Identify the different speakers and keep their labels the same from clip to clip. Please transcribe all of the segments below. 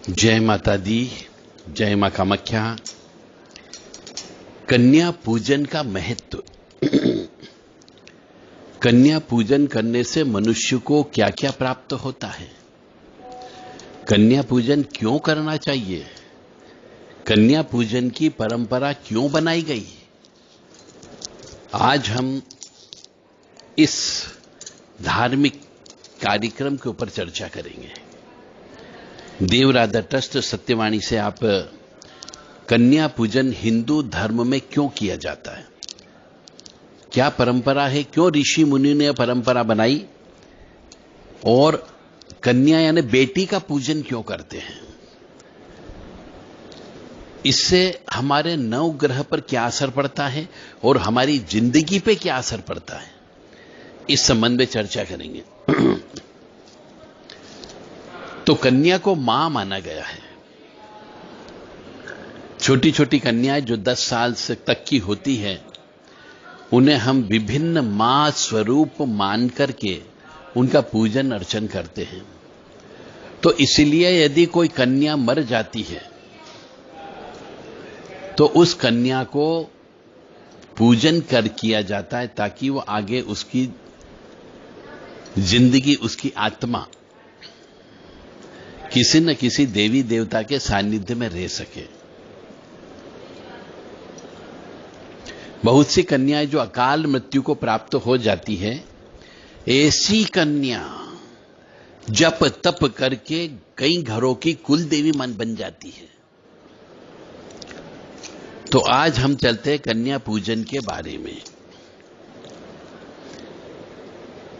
Speaker 1: जय माता दी, जय मां कामाख्या। कन्या पूजन का महत्व। कन्या पूजन करने से मनुष्य को क्या क्या प्राप्त होता है? कन्या पूजन क्यों करना चाहिए? कन्या पूजन की परंपरा क्यों बनाई गई? आज हम इस धार्मिक कार्यक्रम के ऊपर चर्चा करेंगे। देवराधा ट्रस्ट सत्यवाणी से आप कन्या पूजन हिंदू धर्म में क्यों किया जाता है, क्या परंपरा है, क्यों ऋषि मुनि ने परंपरा बनाई, और कन्या यानी बेटी का पूजन क्यों करते हैं, इससे हमारे नवग्रह पर क्या असर पड़ता है और हमारी जिंदगी पे क्या असर पड़ता है, इस संबंध में चर्चा करेंगे। तो कन्या को मां माना गया है। छोटी छोटी कन्याएं जो 10 साल से तक की होती है, उन्हें हम विभिन्न मां स्वरूप मान करके उनका पूजन अर्चन करते हैं। तो इसलिए यदि कोई कन्या मर जाती है तो उस कन्या को पूजन कर किया जाता है, ताकि वो आगे उसकी जिंदगी, उसकी आत्मा किसी न किसी देवी देवता के सानिध्य में रह सके। बहुत सी कन्याएं जो अकाल मृत्यु को प्राप्त हो जाती है, ऐसी कन्या जप तप करके कई घरों की कुल देवी मन बन जाती है। तो आज हम चलते हैं कन्या पूजन के बारे में,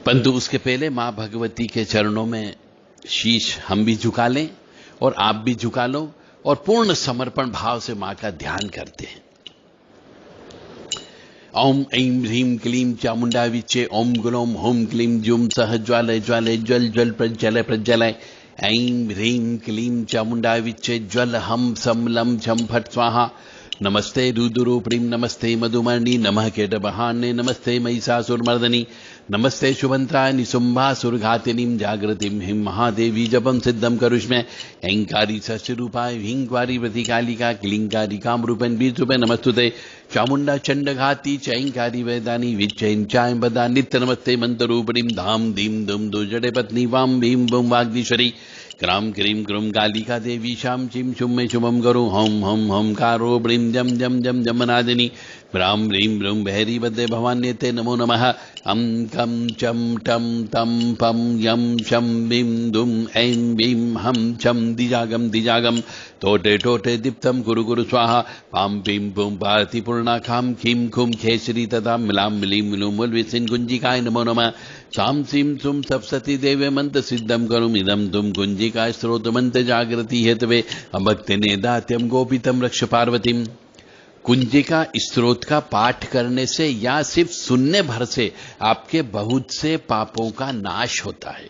Speaker 1: परंतु उसके पहले मां भगवती के चरणों में शीश हम भी झुका लें और आप भी झुका लो और पूर्ण समर्पण भाव से मां का ध्यान करते हैं। ओम ऐं ह्रीं क्लीं चामुंडा विचे ओम ग्लोम होम क्लीं जुम सह ज्वालय ज्वालय ज्वल ज्वल प्रज्वलय प्रज्वलय ऐं ह्रीं क्लीं चामुंडा विचे ज्वल हम सम लम झम फट स्वाहा। नमस्ते रुद्रूप्रीं, नमस्ते मधुमर्णी, नमः केटबहान्ने, नमस्ते महिषासुरमर्दनी, नमस्ते शुभंत्राय निशुंभासुरघातिनीं जागृतिं हिं महादेवी जपं सिद्धं करुष्मे ऐंकारी सस्यरूपाय ह्रींक्वारी प्रतिकालिका क्लींकारी कामरूपेण बीजरूपे नमस्तुते चामुंडा चंडघाती चैंकारी वेदानी विच्चैं चाय बदा नित्य नमस्ते मंत्ररूपिणीं धाम धीम धूम दो जड़े पत्नी वाम भीम बुम वाग्दीश्वरी क्राम क्रीम क्रुम कालिका देवी शाम चिम शुम में शुभम करो हम हम हम कारो ब्रीम जम जम जम जमनादिनी ब्राम ब्रीम ब्रूम बहरी बदे भवान्यते नमो नमः। अम कम चम टम तम पम यम शम बीम दुम ऐं बीम हम चम दिजागम दिजागम टोटे टोटे दीप्तम गुरु गुरु स्वाहा पाम पीम पुम पार्ति पूर्णा खाम खीम खुम खेसरी तथा मिलाम मिलीम मिलूम विसिन कुंजिकाय नमो नमः। साम सीम सुम सप्सती देवे मंत्र सिद्धम करुम इदम तुम कुंजिका स्रोत मंत्र जागृति हेतवे अभक्ति ने दात्यम गोपितम रक्ष पार्वतीम। कुंजिका स्त्रोत का पाठ करने से या सिर्फ सुनने भर से आपके बहुत से पापों का नाश होता है।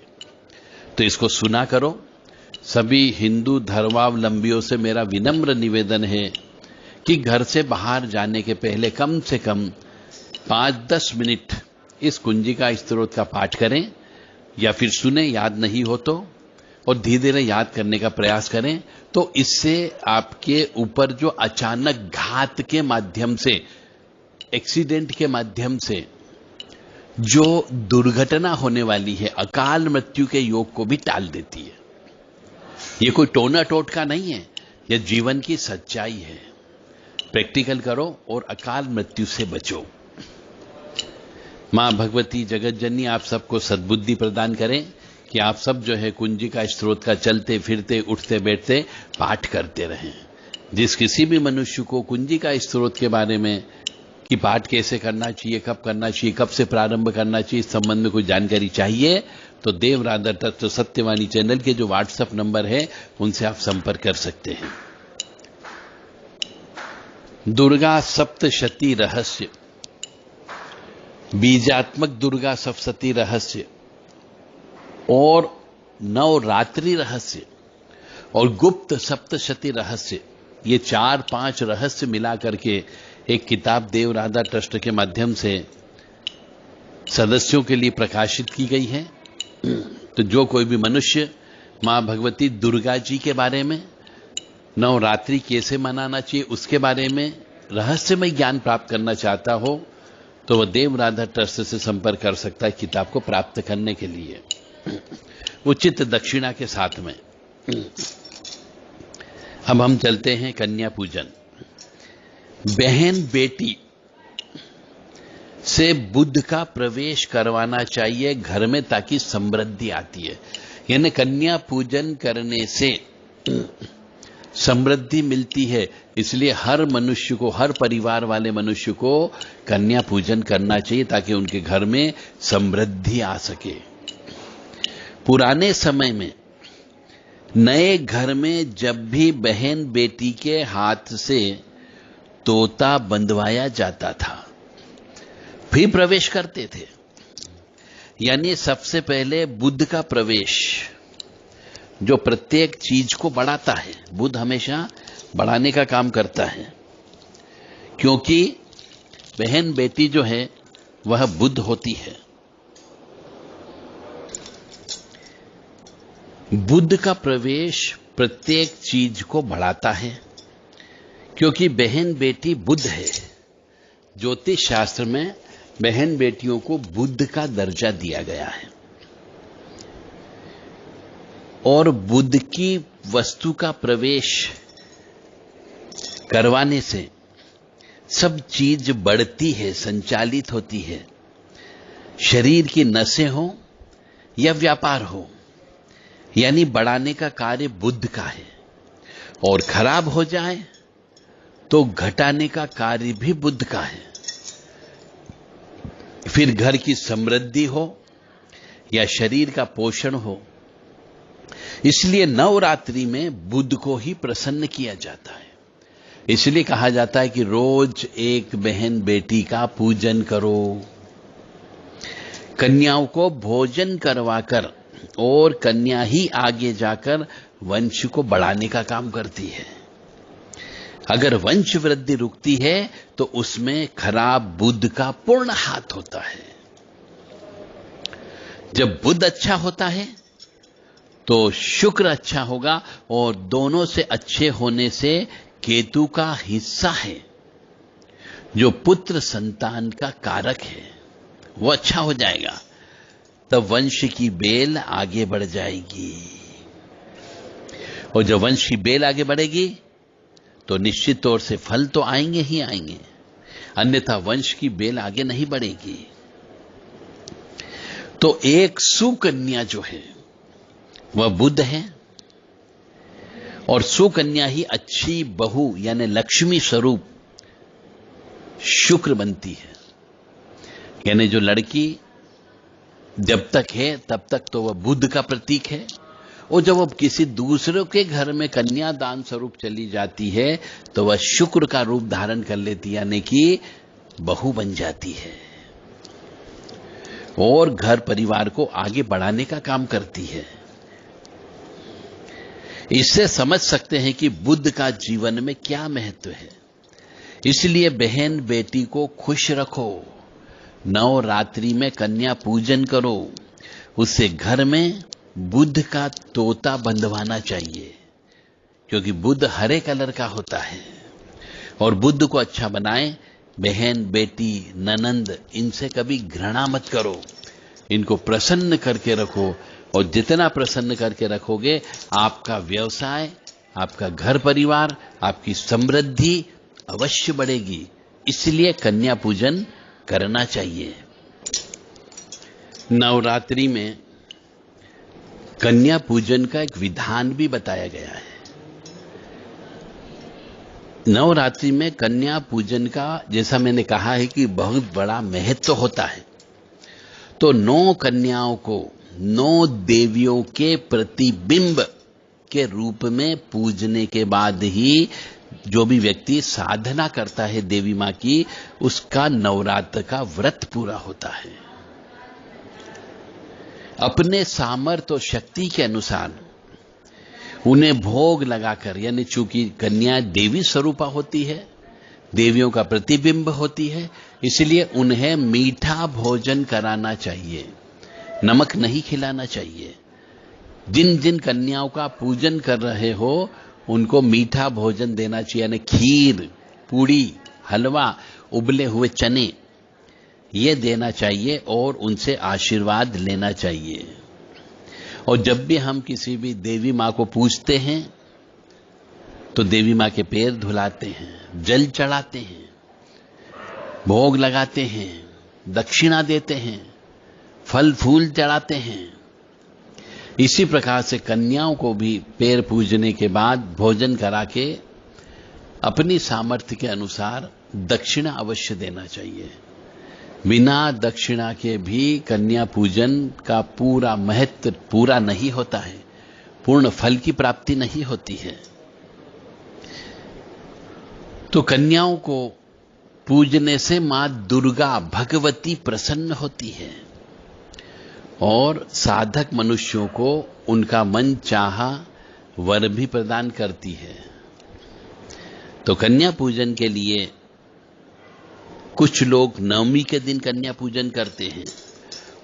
Speaker 1: तो इसको सुना करो। सभी हिंदू धर्मावलंबियों से मेरा विनम्र निवेदन है कि घर से बाहर जाने के पहले कम से कम 5-10 मिनट इस कुंजिका स्त्रोत का पाठ करें, या फिर सुने, याद नहीं हो तो, और धीरे धीरे याद करने का प्रयास करें। तो इससे आपके ऊपर जो अचानक घात के माध्यम से, एक्सीडेंट के माध्यम से जो दुर्घटना होने वाली है, अकाल मृत्यु के योग को भी टाल देती है। ये कोई टोना टोटका नहीं है, यह जीवन की सच्चाई है। प्रैक्टिकल करो और अकाल मृत्यु से बचो। मां भगवती जगत जननी आप सबको सद्बुद्धि प्रदान करें कि आप सब जो है कुंजिका स्त्रोत का चलते फिरते उठते बैठते पाठ करते रहें। जिस किसी भी मनुष्य को कुंजिका स्त्रोत के बारे में कि पाठ कैसे करना चाहिए, कब करना चाहिए, कब से प्रारंभ करना चाहिए, इस संबंध में कोई जानकारी चाहिए तो देवराधा ट्रस्ट सत्यवाणी चैनल के जो व्हाट्सएप नंबर है उनसे आप संपर्क कर सकते हैं। दुर्गा सप्तशती रहस्य, बीजात्मक दुर्गा सप्तशती रहस्य और नवरात्रि रहस्य और गुप्त सप्तशती रहस्य, ये 4-5 रहस्य मिला करके एक किताब देवराधा ट्रस्ट के माध्यम से सदस्यों के लिए प्रकाशित की गई है। तो जो कोई भी मनुष्य मां भगवती दुर्गा जी के बारे में, नवरात्रि कैसे मनाना चाहिए उसके बारे में रहस्यमय ज्ञान प्राप्त करना चाहता हो तो वह देव राधा ट्रस्ट से संपर्क कर सकता है किताब को प्राप्त करने के लिए उचित दक्षिणा के साथ में। अब हम चलते हैं कन्या पूजन। बहन बेटी से बुध का प्रवेश करवाना चाहिए घर में ताकि समृद्धि आती है। यानी कन्या पूजन करने से समृद्धि मिलती है, इसलिए हर मनुष्य को, हर परिवार वाले मनुष्य को कन्या पूजन करना चाहिए ताकि उनके घर में समृद्धि आ सके। पुराने समय में नए घर में जब भी बहन बेटी के हाथ से तोता बंधवाया जाता था फिर प्रवेश करते थे। यानी सबसे पहले बुध का प्रवेश जो प्रत्येक चीज को बढ़ाता है, बुध हमेशा बढ़ाने का काम करता है, क्योंकि बहन बेटी जो है वह बुध होती है। बुध का प्रवेश प्रत्येक चीज को बढ़ाता है, क्योंकि बहन बेटी बुध है। ज्योतिष शास्त्र में बहन बेटियों को बुध का दर्जा दिया गया है और बुध की वस्तु का प्रवेश करवाने से सब चीज बढ़ती है, संचालित होती है। शरीर की नसें हो या व्यापार हो, यानी बढ़ाने का कार्य बुध का है। और खराब हो जाए तो घटाने का कार्य भी बुध का है। फिर घर की समृद्धि हो या शरीर का पोषण हो, इसलिए नवरात्रि में बुध को ही प्रसन्न किया जाता है। इसलिए कहा जाता है कि रोज एक बहन बेटी का पूजन करो। कन्याओं को भोजन करवाकर, और कन्या ही आगे जाकर वंश को बढ़ाने का काम करती है। अगर वंश वृद्धि रुकती है तो उसमें खराब बुध का पूर्ण हाथ होता है। जब बुध अच्छा होता है तो शुक्र अच्छा होगा, और दोनों से अच्छे होने से केतु का हिस्सा है जो पुत्र संतान का कारक है, वो अच्छा हो जाएगा। तब वंश की बेल आगे बढ़ जाएगी, और जब वंश की बेल आगे बढ़ेगी तो निश्चित तौर से फल तो आएंगे ही आएंगे, अन्यथा वंश की बेल आगे नहीं बढ़ेगी। तो एक सुकन्या जो है वह बुध है, और सुकन्या ही अच्छी बहू यानी लक्ष्मी स्वरूप शुक्र बनती है। यानी जो लड़की जब तक है तब तक तो वह बुध का प्रतीक है, और जब वह किसी दूसरे के घर में कन्या दान स्वरूप चली जाती है तो वह शुक्र का रूप धारण कर लेती है, यानी कि बहू बन जाती है और घर परिवार को आगे बढ़ाने का काम करती है। इससे समझ सकते हैं कि बुध का जीवन में क्या महत्व है। इसलिए बहन बेटी को खुश रखो, नवरात्रि में कन्या पूजन करो, उससे घर में बुध का तोता बंधवाना चाहिए, क्योंकि बुध हरे कलर का होता है। और बुध को अच्छा बनाए। बहन बेटी ननंद इनसे कभी घृणा मत करो, इनको प्रसन्न करके रखो, और जितना प्रसन्न करके रखोगे आपका व्यवसाय, आपका घर परिवार, आपकी समृद्धि अवश्य बढ़ेगी। इसलिए कन्या पूजन करना चाहिए। नवरात्रि में कन्या पूजन का एक विधान भी बताया गया है। नवरात्रि में कन्या पूजन का, जैसा मैंने कहा है कि बहुत बड़ा महत्व होता है, तो 9 कन्याओं को 9 देवियों के प्रतिबिंब के रूप में पूजने के बाद ही जो भी व्यक्ति साधना करता है देवी मां की, उसका नवरात्र का व्रत पूरा होता है। अपने सामर्थ्य और शक्ति के अनुसार उन्हें भोग लगाकर, यानी चूंकि कन्या देवी स्वरूपा होती है, देवियों का प्रतिबिंब होती है, इसलिए उन्हें मीठा भोजन कराना चाहिए, नमक नहीं खिलाना चाहिए। जिन जिन कन्याओं का पूजन कर रहे हो उनको मीठा भोजन देना चाहिए, यानी खीर, पूड़ी, हलवा, उबले हुए चने ये देना चाहिए और उनसे आशीर्वाद लेना चाहिए। और जब भी हम किसी भी देवी माँ को पूजते हैं तो देवी माँ के पैर धुलाते हैं, जल चढ़ाते हैं, भोग लगाते हैं, दक्षिणा देते हैं, फल फूल चढ़ाते हैं। इसी प्रकार से कन्याओं को भी पैर पूजने के बाद भोजन करा के अपनी सामर्थ्य के अनुसार दक्षिणा अवश्य देना चाहिए। बिना दक्षिणा के भी कन्या पूजन का पूरा महत्व पूरा नहीं होता है, पूर्ण फल की प्राप्ति नहीं होती है। तो कन्याओं को पूजने से मां दुर्गा भगवती प्रसन्न होती है और साधक मनुष्यों को उनका मन चाहा वर भी प्रदान करती है। तो कन्या पूजन के लिए कुछ लोग नवमी के दिन कन्या पूजन करते हैं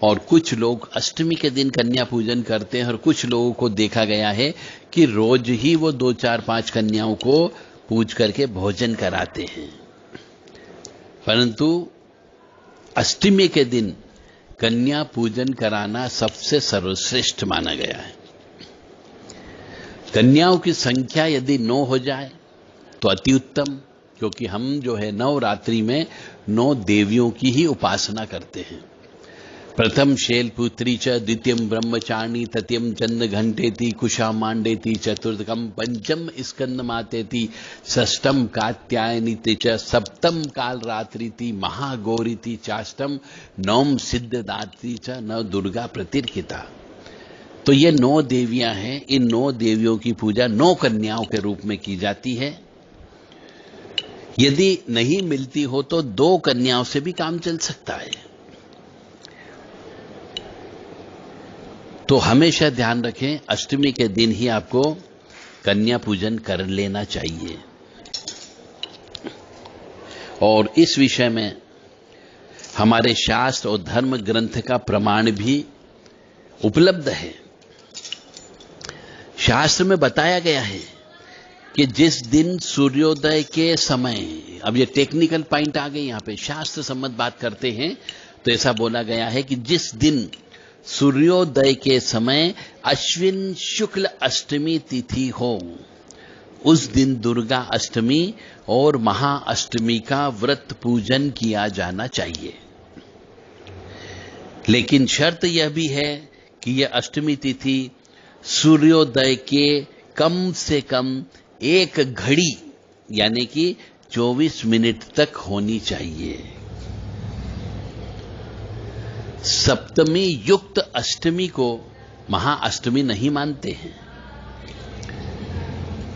Speaker 1: और कुछ लोग अष्टमी के दिन कन्या पूजन करते हैं, और कुछ लोगों को देखा गया है कि रोज ही वो 2, 4, 5 कन्याओं को पूज करके भोजन कराते हैं। परंतु अष्टमी के दिन कन्या पूजन कराना सबसे सर्वश्रेष्ठ माना गया है। कन्याओं की संख्या यदि 9 हो जाए तो अति उत्तम, क्योंकि हम जो है नवरात्रि में 9 देवियों की ही उपासना करते हैं। प्रथम शैलपुत्री च, द्वितीयम ब्रह्मचारिणी, तृतीयम चंद्र घंटेति, कुशा मांडेति, चतुर्थकम पंचम स्कंद मातेति, षष्ठम कात्यायनीति च, सप्तम काल रात्रिति, महागौरीति चाष्टम, नवम सिद्धदात्री च, नव दुर्गा प्रतिर्किता। तो ये 9 देवियां हैं। इन 9 देवियों की पूजा 9 कन्याओं के रूप में की जाती है। यदि नहीं मिलती हो तो 2 कन्याओं से भी काम चल सकता है। तो हमेशा ध्यान रखें, अष्टमी के दिन ही आपको कन्या पूजन कर लेना चाहिए। और इस विषय में हमारे शास्त्र और धर्म ग्रंथ का प्रमाण भी उपलब्ध है। शास्त्र में बताया गया है कि जिस दिन सूर्योदय के समय, अब ये टेक्निकल पॉइंट आ गए यहां पे, शास्त्र सम्मत बात करते हैं तो ऐसा बोला गया है कि जिस दिन सूर्योदय के समय अश्विन शुक्ल अष्टमी तिथि हो, उस दिन दुर्गा अष्टमी और महाअष्टमी का व्रत पूजन किया जाना चाहिए। लेकिन शर्त यह भी है कि यह अष्टमी तिथि सूर्योदय के कम से कम 1 घड़ी यानी कि 24 मिनट तक होनी चाहिए। सप्तमी युक्त अष्टमी को महाअष्टमी नहीं मानते हैं,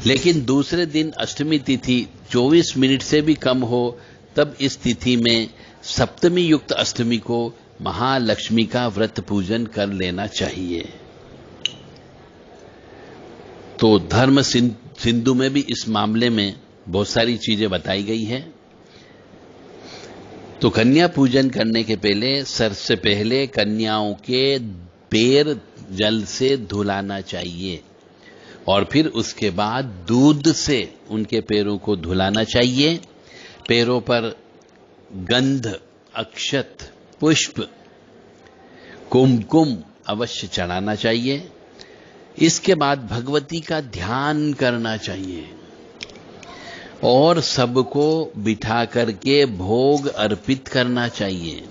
Speaker 1: लेकिन दूसरे दिन अष्टमी तिथि 24 मिनट से भी कम हो तब इस तिथि में सप्तमी युक्त अष्टमी को महालक्ष्मी का व्रत पूजन कर लेना चाहिए। तो धर्म सिंधु में भी इस मामले में बहुत सारी चीजें बताई गई है। तो कन्या पूजन करने के पहले सबसे पहले कन्याओं के पैर जल से धुलाना चाहिए और फिर उसके बाद दूध से उनके पैरों को धुलाना चाहिए। पैरों पर गंध, अक्षत, पुष्प, कुमकुम अवश्य चढ़ाना चाहिए। इसके बाद भगवती का ध्यान करना चाहिए और सबको बिठा करके भोग अर्पित करना चाहिए,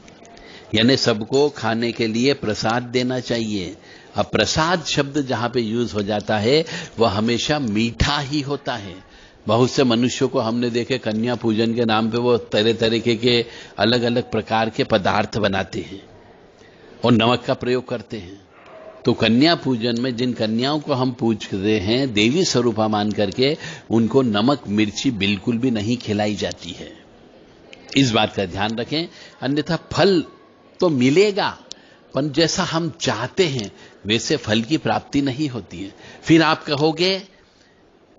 Speaker 1: यानी सबको खाने के लिए प्रसाद देना चाहिए। अब प्रसाद शब्द जहां पे यूज हो जाता है वह हमेशा मीठा ही होता है। बहुत से मनुष्यों को हमने देखे कन्या पूजन के नाम पे वो तरह तरीके के अलग अलग प्रकार के पदार्थ बनाते हैं और नमक का प्रयोग करते हैं। तो कन्या पूजन में जिन कन्याओं को हम पूजते हैं देवी स्वरूपा मान करके, उनको नमक मिर्ची बिल्कुल भी नहीं खिलाई जाती है। इस बात का ध्यान रखें, अन्यथा फल तो मिलेगा पर जैसा हम चाहते हैं वैसे फल की प्राप्ति नहीं होती है। फिर आप कहोगे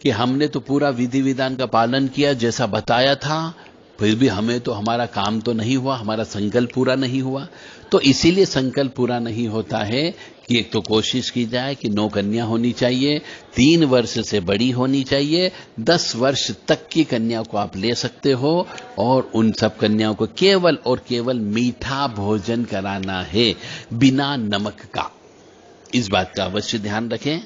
Speaker 1: कि हमने तो पूरा विधि विधान का पालन किया जैसा बताया था, फिर भी हमें तो हमारा काम तो नहीं हुआ, हमारा संकल्प पूरा नहीं हुआ। तो इसीलिए संकल्प पूरा नहीं होता है कि एक तो कोशिश की जाए कि 9 कन्या होनी चाहिए, 3 वर्ष से बड़ी होनी चाहिए, 10 वर्ष तक की कन्या को आप ले सकते हो और उन सब कन्याओं को केवल और केवल मीठा भोजन कराना है, बिना नमक का। इस बात का अवश्य ध्यान रखें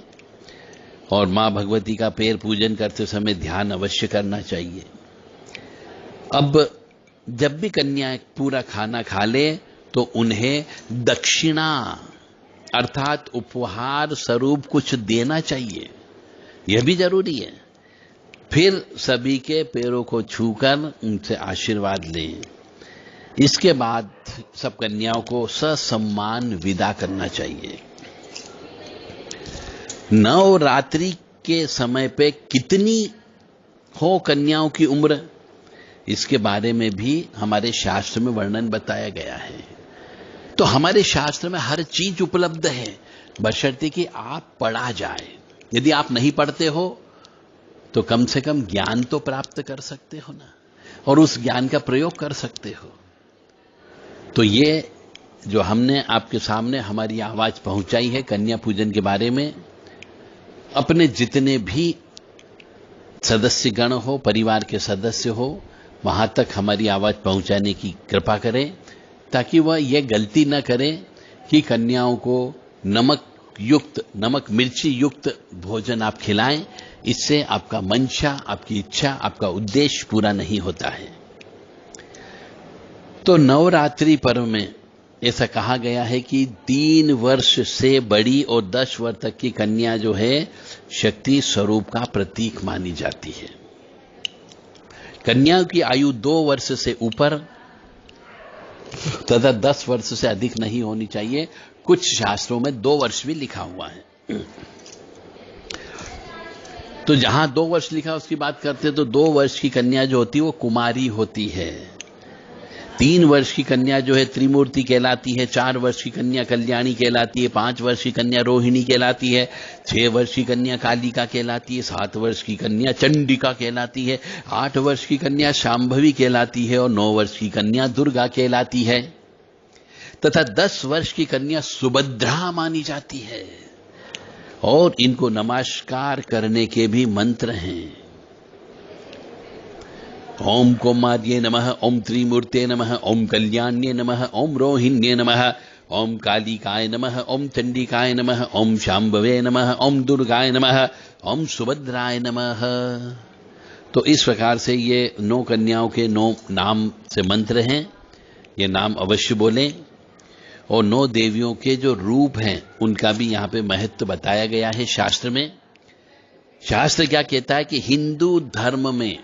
Speaker 1: और मां भगवती का पैर पूजन करते समय ध्यान अवश्य करना चाहिए। अब जब भी कन्या पूरा खाना खा ले तो उन्हें दक्षिणा अर्थात उपहार स्वरूप कुछ देना चाहिए, यह भी जरूरी है। फिर सभी के पैरों को छूकर उनसे आशीर्वाद लें। इसके बाद सब कन्याओं को ससम्मान विदा करना चाहिए। नवरात्रि के समय पे कितनी हो कन्याओं की उम्र, इसके बारे में भी हमारे शास्त्र में वर्णन बताया गया है। तो हमारे शास्त्र में हर चीज उपलब्ध है, बशर्ते कि आप पढ़ा जाए। यदि आप नहीं पढ़ते हो तो कम से कम ज्ञान तो प्राप्त कर सकते हो ना, और उस ज्ञान का प्रयोग कर सकते हो। तो ये जो हमने आपके सामने हमारी आवाज पहुंचाई है कन्या पूजन के बारे में, अपने जितने भी सदस्य गण हो, परिवार के सदस्य हो, वहां तक हमारी आवाज पहुंचाने की कृपा करें, ताकि वह यह गलती न करें कि कन्याओं को नमक मिर्ची युक्त भोजन आप खिलाएं। इससे आपका मंशा, आपकी इच्छा, आपका उद्देश्य पूरा नहीं होता है। तो नवरात्रि पर्व में ऐसा कहा गया है कि 3 वर्ष से बड़ी और 10 वर्ष तक की कन्या जो है शक्ति स्वरूप का प्रतीक मानी जाती है। कन्याओं की आयु 2 वर्ष से ऊपर तथा 10 वर्ष से अधिक नहीं होनी चाहिए। कुछ शास्त्रों में 2 वर्ष भी लिखा हुआ है। तो जहां 2 वर्ष लिखा उसकी बात करते तो 2 वर्ष की कन्या जो होती है वो कुमारी होती है। 3 वर्ष की कन्या जो है त्रिमूर्ति कहलाती है, 4 वर्ष की कन्या कल्याणी कहलाती है, 5 वर्ष की कन्या रोहिणी कहलाती है, 6 वर्ष की कन्या कालिका कहलाती है, 7 वर्ष की कन्या चंडिका कहलाती है, 8 वर्ष की कन्या शांभवी कहलाती है और 9 वर्ष की कन्या दुर्गा कहलाती है, तथा 10 वर्ष की कन्या सुभद्रा मानी जाती है। और इनको नमस्कार करने के भी मंत्र हैं। ओम कौमार्ये नमः, ओम त्रिमूर्ते नमः, ओम कल्याण्ये नमः, ओम रोहिण्ये नमः, ओम कालिकाय नमः, ओम चंडिकाय नमः, ओम शांभवे नमः, ओम दुर्गाय नमः, ओम सुभद्राय नमः। तो इस प्रकार से ये 9 कन्याओं के 9 नाम से मंत्र हैं, ये नाम अवश्य बोलें। और 9 देवियों के जो रूप हैं उनका भी यहां पे महत्व बताया गया है शास्त्र में। शास्त्र क्या कहता है कि हिंदू धर्म में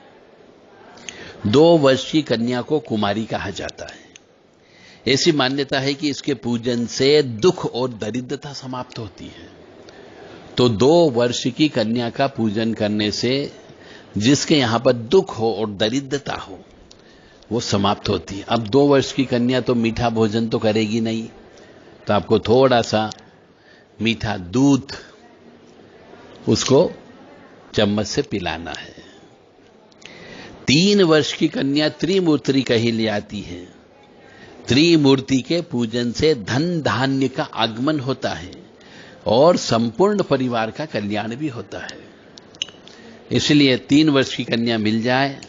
Speaker 1: 2 वर्ष की कन्या को कुमारी कहा जाता है। ऐसी मान्यता है कि इसके पूजन से दुख और दरिद्रता समाप्त होती है। तो 2 वर्ष की कन्या का पूजन करने से जिसके यहां पर दुख हो और दरिद्रता हो वो समाप्त होती है। अब 2 वर्ष की कन्या तो मीठा भोजन तो करेगी नहीं, तो आपको थोड़ा सा मीठा दूध उसको चम्मच से पिलाना है। 3 वर्ष की कन्या त्रिमूर्ति कही जाती है। त्रिमूर्ति के पूजन से धन धान्य का आगमन होता है और संपूर्ण परिवार का कल्याण भी होता है। इसलिए 3 वर्ष की कन्या मिल जाए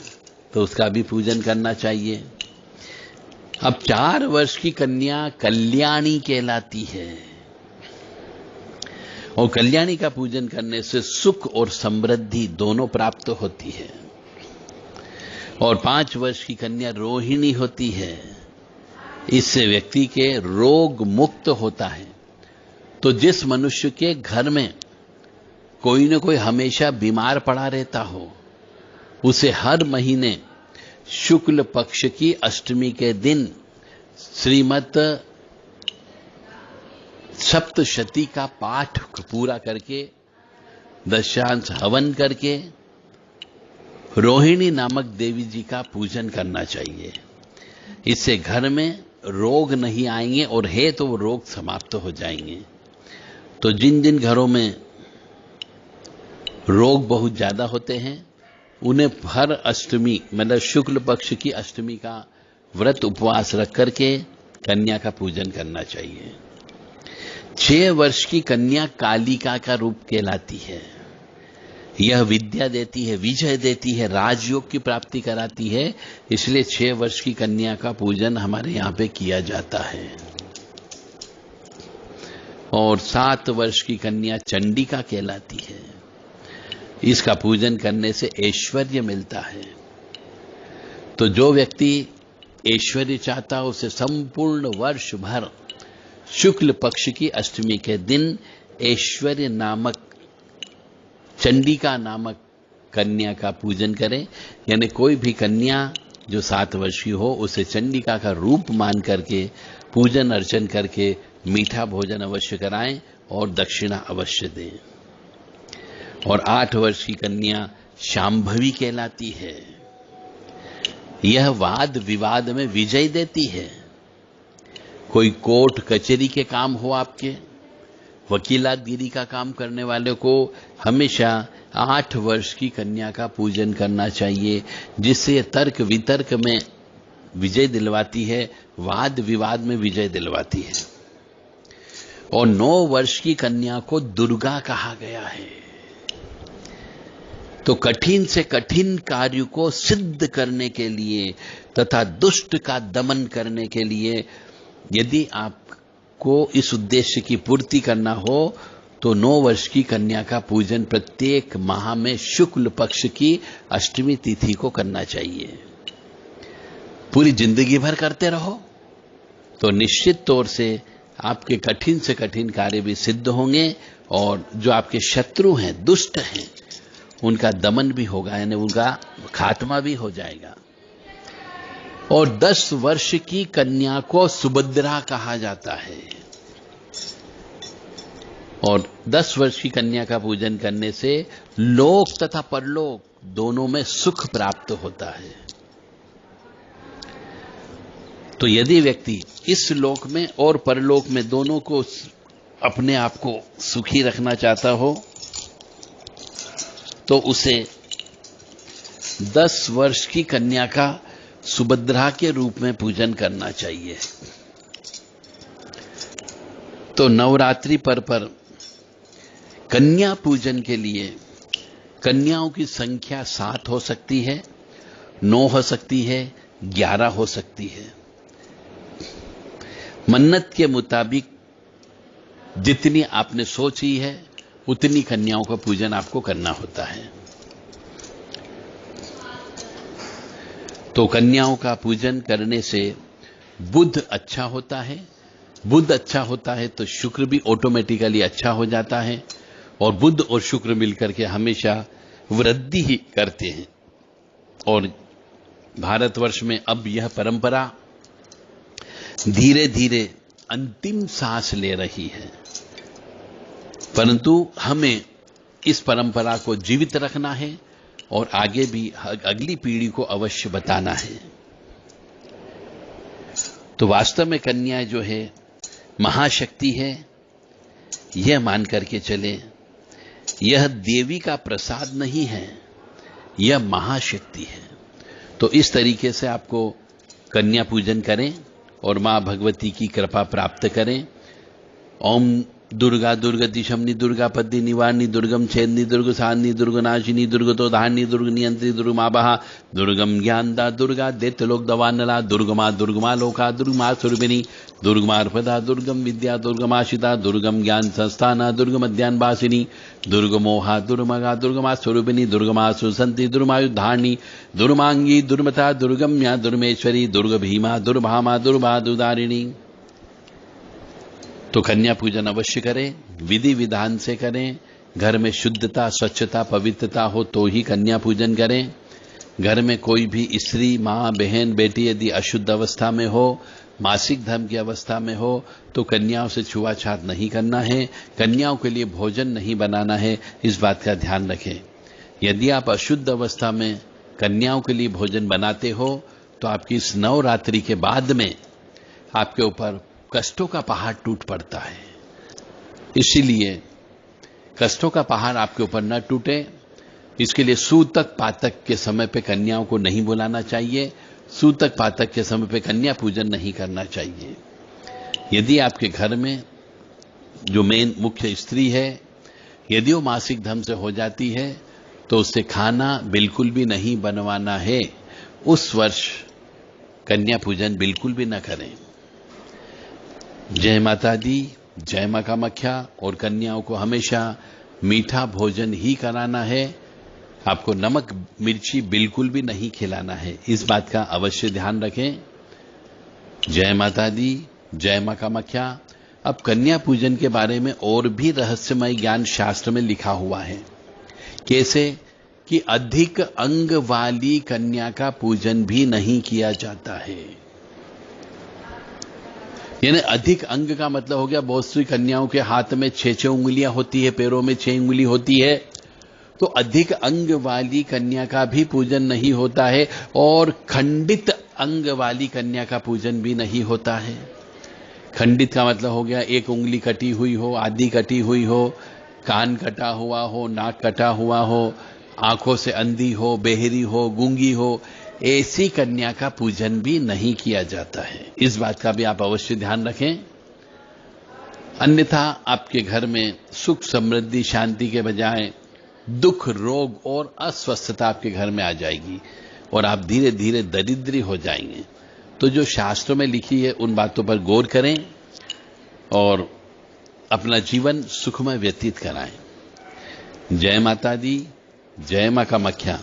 Speaker 1: तो उसका भी पूजन करना चाहिए। अब 4 वर्ष की कन्या कल्याणी कहलाती है और कल्याणी का पूजन करने से सुख और समृद्धि दोनों प्राप्त होती है। और 5 वर्ष की कन्या रोहिणी होती है, इससे व्यक्ति के रोग मुक्त होता है। तो जिस मनुष्य के घर में कोई न कोई हमेशा बीमार पड़ा रहता हो, उसे हर महीने शुक्ल पक्ष की अष्टमी के दिन श्रीमद् सप्तशती का पाठ पूरा करके दशांश हवन करके रोहिणी नामक देवी जी का पूजन करना चाहिए। इससे घर में रोग नहीं आएंगे और है तो वो रोग समाप्त हो जाएंगे। तो जिन जिन घरों में रोग बहुत ज्यादा होते हैं उन्हें हर अष्टमी मतलब शुक्ल पक्ष की अष्टमी का व्रत उपवास रख करके कन्या का पूजन करना चाहिए। 6 वर्ष की कन्या कालिका का रूप कहलाती है। यह विद्या देती है, विजय देती है, राजयोग की प्राप्ति कराती है। इसलिए 6 वर्ष की कन्या का पूजन हमारे यहां पे किया जाता है। और 7 वर्ष की कन्या चंडिका कहलाती है। इसका पूजन करने से ऐश्वर्य मिलता है। तो जो व्यक्ति ऐश्वर्य चाहता है उसे संपूर्ण वर्ष भर शुक्ल पक्ष की अष्टमी के दिन ऐश्वर्य नामक, चंडिका नामक कन्या का पूजन करें। यानी कोई भी कन्या जो 7 वर्ष की हो उसे चंडिका का रूप मान करके पूजन अर्चन करके मीठा भोजन अवश्य कराएं और दक्षिणा अवश्य दें। और 8 वर्ष की कन्या शांभवी कहलाती है। यह वाद विवाद में विजय देती है। कोई कोर्ट कचहरी के काम हो, आपके वकीलातगिरी का काम करने वाले को हमेशा 8 वर्ष की कन्या का पूजन करना चाहिए, जिससे तर्क वितर्क में विजय दिलवाती है, वाद विवाद में विजय दिलवाती है। और 9 वर्ष की कन्या को दुर्गा कहा गया है। तो कठिन से कठिन कार्य को सिद्ध करने के लिए तथा दुष्ट का दमन करने के लिए यदि आपको इस उद्देश्य की पूर्ति करना हो तो 9 वर्ष की कन्या का पूजन प्रत्येक माह में शुक्ल पक्ष की अष्टमी तिथि को करना चाहिए। पूरी जिंदगी भर करते रहो तो निश्चित तौर से आपके कठिन से कठिन कार्य भी सिद्ध होंगे और जो आपके शत्रु हैं, दुष्ट हैं, उनका दमन भी होगा, यानी उनका खात्मा भी हो जाएगा। और 10 वर्ष की कन्या को सुभद्रा कहा जाता है। और 10 वर्ष की कन्या का पूजन करने से लोक तथा परलोक दोनों में सुख प्राप्त होता है। तो यदि व्यक्ति इस लोक में और परलोक में दोनों को अपने आप को सुखी रखना चाहता हो तो उसे 10 वर्ष की कन्या का सुभद्रा के रूप में पूजन करना चाहिए। तो नवरात्रि पर कन्या पूजन के लिए कन्याओं की संख्या 7 हो सकती है, 9 हो सकती है, 11 हो सकती है। मन्नत के मुताबिक जितनी आपने सोची है उतनी कन्याओं का पूजन आपको करना होता है। तो कन्याओं का पूजन करने से बुध अच्छा होता है। बुध अच्छा होता है तो शुक्र भी ऑटोमेटिकली अच्छा हो जाता है और बुध और शुक्र मिलकर के हमेशा वृद्धि ही करते हैं। और भारतवर्ष में अब यह परंपरा धीरे धीरे अंतिम सांस ले रही है, परंतु हमें इस परंपरा को जीवित रखना है और आगे भी अगली पीढ़ी को अवश्य बताना है। तो वास्तव में कन्या जो है महाशक्ति है, यह मान करके चले। यह देवी का प्रसाद नहीं है, यह महाशक्ति है। तो इस तरीके से आपको कन्या पूजन करें और मां भगवती की कृपा प्राप्त करें। ओम दुर्गा दुर्गति शमनी दुर्गा पद्दी निवारणी दुर्गम छेदनी दुर्ग साधनी दुर्गनाशिनी दुर्गतो धारणी दुर्ग नियंत्री दुर्गमाबहा दुर्गम ज्ञानदा दुर्गा दैत्यलोक दवानला दुर्गमा दुर्गमा लोका दुर्गमा स्वरूपिणी दुर्गमार्पदा दुर्गम विद्या दुर्गमाशिता दुर्गम ज्ञान संस्थाना दुर्गमध्यान वासिनी दुर्गमोहा दुर्मगा दुर्गमा स्वरूपिणी दुर्गमा सुसंति दुर्मायुधारणी दुर्मांगी दुर्मता दुर्गम्या दुर्मेश्वरी दुर्ग भीमा दुर्भामा दुर्भा दुदारिणी। तो कन्या पूजन अवश्य करें, विधि विधान से करें। घर में शुद्धता, स्वच्छता, पवित्रता हो तो ही कन्या पूजन करें। घर में कोई भी स्त्री, माँ, बहन, बेटी यदि अशुद्ध अवस्था में हो, मासिक धर्म की अवस्था में हो तो कन्याओं से छुआछूत नहीं करना है, कन्याओं के लिए भोजन नहीं बनाना है। इस बात का ध्यान रखें। यदि आप अशुद्ध अवस्था में कन्याओं के लिए भोजन बनाते हो तो आपकी इस नवरात्रि के बाद में आपके ऊपर कष्टों का पहाड़ टूट पड़ता है। इसीलिए कष्टों का पहाड़ आपके ऊपर न टूटे, इसके लिए सूतक पातक के समय पे कन्याओं को नहीं बुलाना चाहिए। सूतक पातक के समय पे कन्या पूजन नहीं करना चाहिए। यदि आपके घर में जो मेन मुख्य स्त्री है, यदि वो मासिक धर्म से हो जाती है तो उससे खाना बिल्कुल भी नहीं बनवाना है। उस वर्ष कन्या पूजन बिल्कुल भी न करें। जय माता दी, जय मां कामाख्या। और कन्याओं को हमेशा मीठा भोजन ही कराना है। आपको नमक मिर्ची बिल्कुल भी नहीं खिलाना है। इस बात का अवश्य ध्यान रखें। जय माता दी, जय मां कामाख्या। अब कन्या पूजन के बारे में और भी रहस्यमय ज्ञान शास्त्र में लिखा हुआ है। कैसे कि अधिक अंग वाली कन्या का पूजन भी नहीं किया जाता है। यानी अधिक अंग का मतलब हो गया, बहुत सी कन्याओं के हाथ में 6 उंगलियां होती है, पैरों में 6 उंगली होती है। तो अधिक अंग वाली कन्या का भी पूजन नहीं होता है और खंडित अंग वाली कन्या का पूजन भी नहीं होता है। खंडित का मतलब हो गया एक उंगली कटी हुई हो, आधी कटी हुई हो, कान कटा हुआ हो, नाक कटा हुआ हो, आंखों से अंधी हो, बहरी हो, गूंगी हो, ऐसी कन्या का पूजन भी नहीं किया जाता है। इस बात का भी आप अवश्य ध्यान रखें। अन्यथा आपके घर में सुख समृद्धि शांति के बजाय दुख रोग और अस्वस्थता आपके घर में आ जाएगी और आप धीरे धीरे दरिद्री हो जाएंगे। तो जो शास्त्रों में लिखी है उन बातों पर गौर करें और अपना जीवन सुखमय व्यतीत कराएं। जय माता दी, जय मां कामाख्या।